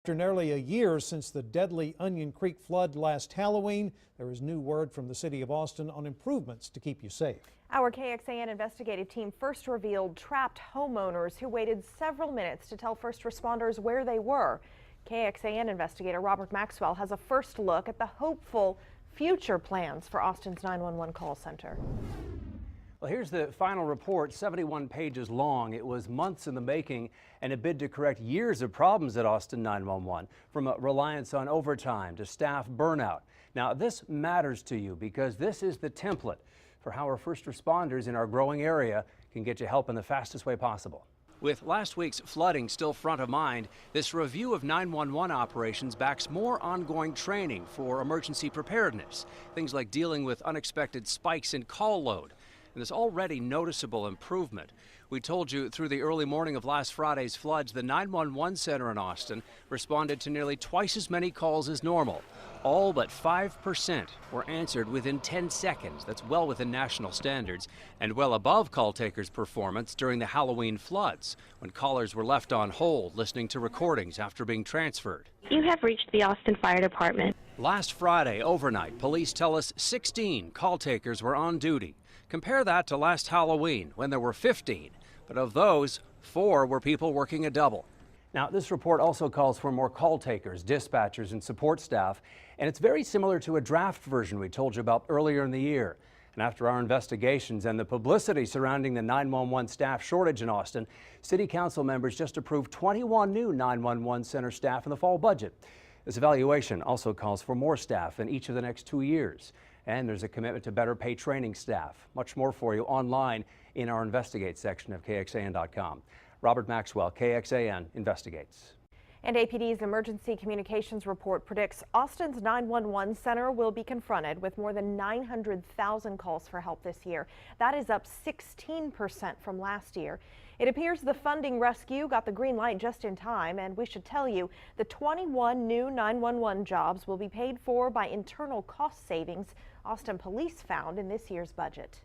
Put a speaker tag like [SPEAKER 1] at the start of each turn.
[SPEAKER 1] After nearly a year since the deadly Onion Creek flood last Halloween, there is new word from the city of Austin on improvements to keep you safe.
[SPEAKER 2] Our KXAN investigative team first revealed trapped homeowners who waited several minutes to tell first responders where they were. KXAN investigator Robert Maxwell has a first look at the hopeful future plans for Austin's 911 call center.
[SPEAKER 3] Well, here's the final report, 71 pages long. It was months in the making and a bid to correct years of problems at Austin 911, from a reliance on overtime to staff burnout. Now, this matters to you because this is the template for how our first responders in our growing area can get you help in the fastest way possible. With last week's flooding still front of mind, this review of 911 operations backs more ongoing training for emergency preparedness, things like dealing with unexpected spikes in call load. And there's already noticeable improvement. We told you through the early morning of last Friday's floods, the 911 center in Austin responded to nearly twice as many calls as normal. All but 5% were answered within 10 seconds. That's well within national standards and well above call takers' performance during the Halloween floods, when callers were left on hold listening to recordings after being transferred.
[SPEAKER 4] You have reached the Austin Fire Department.
[SPEAKER 3] Last Friday overnight, police tell us 16 call takers were on duty. Compare that to last Halloween, when there were 15, but of those, 4 were people working a double. Now, this report also calls for more call takers, dispatchers, and support staff, and it's very similar to a draft version we told you about earlier in the year. And after our investigations and the publicity surrounding the 911 staff shortage in Austin, City Council members just approved 21 new 911 center staff in the fall budget. This evaluation also calls for more staff in each of the next 2 years. And there's a commitment to better pay training staff. Much more for you online in our Investigate section of KXAN.com. Robert Maxwell, KXAN Investigates.
[SPEAKER 2] And APD's emergency communications report predicts Austin's 911 center will be confronted with more than 900,000 calls for help this year. That is up 16% from last year. It appears the funding rescue got the green light just in time, and we should tell you the 21 new 911 jobs will be paid for by internal cost savings Austin Police found in this year's budget.